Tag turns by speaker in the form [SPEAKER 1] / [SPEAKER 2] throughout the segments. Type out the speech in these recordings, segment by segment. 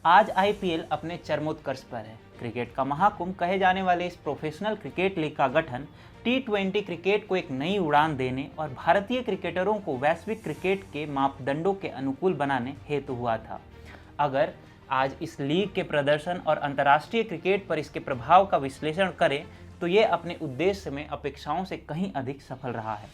[SPEAKER 1] आज आईपीएल अपने चरमोत्कर्ष पर है। क्रिकेट का महाकुंभ कहे जाने वाले इस प्रोफेशनल क्रिकेट लीग का गठन टी20 क्रिकेट को एक नई उड़ान देने और भारतीय क्रिकेटरों को वैश्विक क्रिकेट के मापदंडों के अनुकूल बनाने हेतु हुआ था। अगर आज इस लीग के प्रदर्शन और अंतर्राष्ट्रीय क्रिकेट पर इसके प्रभाव का विश्लेषण करें तो ये अपने उद्देश्य में अपेक्षाओं से कहीं अधिक सफल रहा है।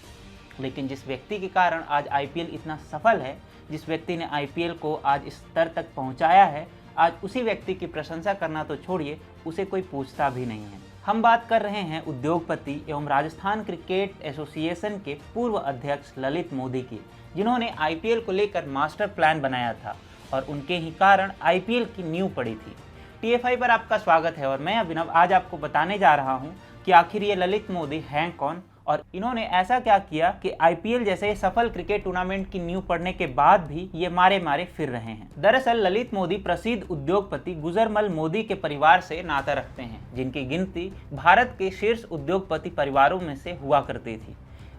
[SPEAKER 1] लेकिन जिस व्यक्ति के कारण आज आईपीएल इतना सफल है, जिस व्यक्ति ने आईपीएल को आज इस स्तर तक पहुंचाया है, आज उसी व्यक्ति की प्रशंसा करना तो छोड़िए, उसे कोई पूछता भी नहीं है। हम बात कर रहे हैं उद्योगपति एवं राजस्थान क्रिकेट एसोसिएशन के पूर्व अध्यक्ष ललित मोदी की, जिन्होंने आईपीएल को लेकर मास्टर प्लान बनाया था और उनके ही कारण आईपीएल की नींव पड़ी थी। टीएफआई पर आपका स्वागत है और मैं अभिनव आज आपको बताने जा रहा हूं कि आखिर ये ललित मोदी हैं कौन और इन्होंने ऐसा क्या किया कि आईपीएल जैसे सफल क्रिकेट टूर्नामेंट की नींव पड़ने के बाद भी ये मारे मारे फिर रहे हैं। दरअसल ललित मोदी प्रसिद्ध उद्योगपति गुजरमल मोदी के परिवार से नाता रखते हैं, जिनकी गिनती भारत के शीर्ष उद्योगपति परिवारों में से हुआ करती थी।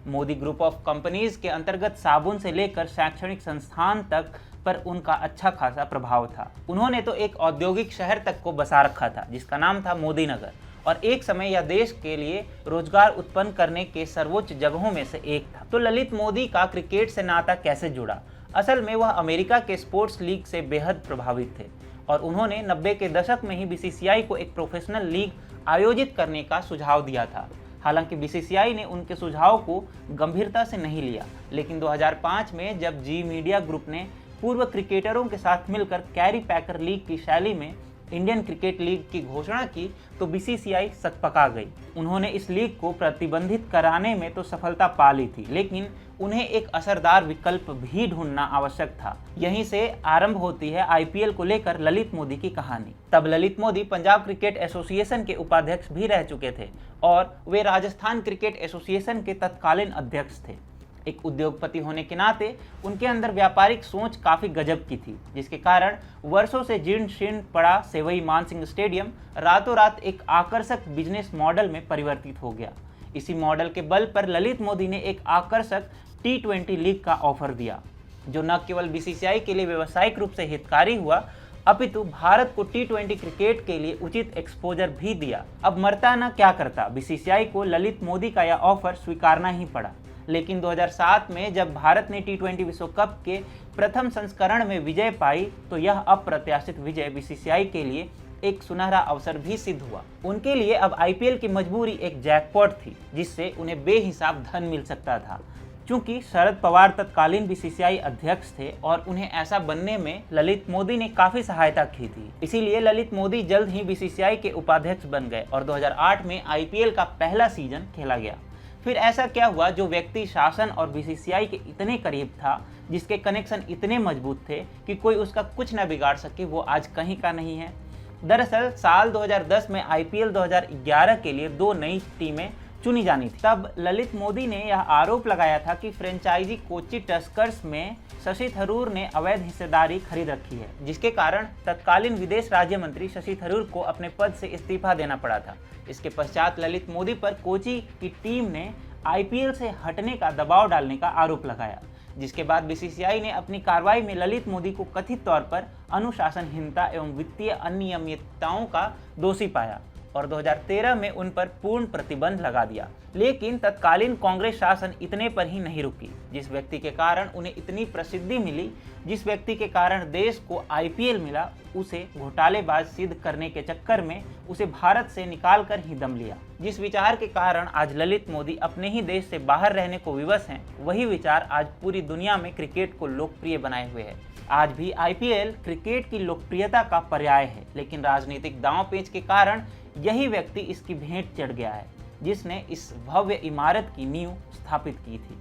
[SPEAKER 1] मोदी ग्रुप ऑफ कंपनीज के अंतर्गत साबुन से लेकर शैक्षणिक संस्थान तक पर उनका अच्छा खासा प्रभाव था। उन्होंने तो एक औद्योगिक शहर तक को बसा रखा था जिसका नाम था मोदी नगर, और एक समय यह देश के लिए रोजगार उत्पन्न करने के सर्वोच्च जगहों में से एक था। तो ललित मोदी का क्रिकेट से नाता कैसे जुड़ा? असल में वह अमेरिका के स्पोर्ट्स लीग से बेहद प्रभावित थे और उन्होंने 90 के दशक में ही बीसीसीआई को एक प्रोफेशनल लीग आयोजित करने का सुझाव दिया था। हालांकि बीसीसीआई ने उनके सुझाव को गंभीरता से नहीं लिया, लेकिन 2005 में जब जी मीडिया ग्रुप ने पूर्व क्रिकेटरों के साथ मिलकर कैरी पैकर लीग की शैली में इंडियन क्रिकेट लीग की घोषणा की तो बीसीसीआई सकपका गई। उन्होंने इस लीग को प्रतिबंधित कराने में तो सफलता पा ली थी, लेकिन उन्हें एक असरदार विकल्प भी ढूंढना आवश्यक था। यहीं से आरंभ होती है आईपीएल को लेकर ललित मोदी की कहानी। तब ललित मोदी पंजाब क्रिकेट एसोसिएशन के उपाध्यक्ष भी रह चुके थे और वे राजस्थान क्रिकेट एसोसिएशन के तत्कालीन अध्यक्ष थे। एक उद्योगपति होने के नाते उनके अंदर व्यापारिक सोच काफ़ी गजब की थी, जिसके कारण वर्षों से जीर्ण शीर्ण पड़ा सेवई मानसिंह स्टेडियम रातों रात एक आकर्षक बिजनेस मॉडल में परिवर्तित हो गया। इसी मॉडल के बल पर ललित मोदी ने एक आकर्षक टी20 लीग का ऑफर दिया, जो न केवल बीसीसीआई के लिए व्यावसायिक रूप से हितकारी हुआ, अपितु भारत को टी20 क्रिकेट के लिए उचित एक्सपोजर भी दिया। अब मरता न क्या करता, बीसीसीआई को ललित मोदी का यह ऑफर स्वीकारना ही पड़ा। लेकिन 2007 में जब भारत ने टी20 विश्व कप के प्रथम संस्करण में विजय पाई तो यह अप्रत्याशित विजय बीसीसीआई के लिए एक सुनहरा अवसर भी सिद्ध हुआ। उनके लिए अब आईपीएल की मजबूरी एक जैकपॉट थी, जिससे उन्हें बेहिसाब धन मिल सकता था। चूंकि शरद पवार तत्कालीन बीसीसीआई अध्यक्ष थे और उन्हें ऐसा बनने में ललित मोदी ने काफी सहायता की थी, इसीलिए ललित मोदी जल्द ही बीसीसीआई के उपाध्यक्ष बन गए और 2008 में आईपीएल का पहला सीजन खेला गया। फिर ऐसा क्या हुआ, जो व्यक्ति शासन और बीसीसीआई के इतने करीब था, जिसके कनेक्शन इतने मजबूत थे कि कोई उसका कुछ न बिगाड़ सके, वो आज कहीं का नहीं है। दरअसल साल 2010 में आईपीएल 2011 के लिए 2 नई टीमें चुनी जानी थी। तब ललित मोदी ने यह आरोप लगाया था कि फ्रेंचाइजी कोच्चि टस्कर्स में शशि थरूर ने अवैध हिस्सेदारी खरीद रखी है, जिसके कारण तत्कालीन विदेश राज्य मंत्री शशि थरूर को अपने पद से इस्तीफा देना पड़ा था। इसके पश्चात ललित मोदी पर कोच्चि की टीम ने आईपीएल से हटने का दबाव डालने का आरोप लगाया, जिसके बाद बीसीसीआई ने अपनी कार्रवाई में ललित मोदी को कथित तौर पर अनुशासनहीनता एवं वित्तीय अनियमितताओं का दोषी पाया और 2013 में उन पर पूर्ण प्रतिबंध लगा दिया। लेकिन तत्कालीन कांग्रेस शासन इतने पर ही नहीं रुकी। जिस व्यक्ति के कारण उन्हें इतनी प्रसिद्धि मिली, जिस व्यक्ति के कारण देश को आईपीएल मिला, उसे घोटालेबाज सिद्ध करने के चक्कर में उसे भारत से निकाल कर ही दम लिया। जिस विचार के कारण आज ललित मोदी अपने ही देश से बाहर रहने को विवश हैं, वही विचार आज पूरी दुनिया में क्रिकेट को लोकप्रिय बनाए हुए है। आज भी आईपीएल क्रिकेट की लोकप्रियता का पर्याय है, लेकिन राजनीतिक दांव-पेच के कारण यही व्यक्ति इसकी भेंट चढ़ गया है, जिसने इस भव्य इमारत की नींव स्थापित की थी।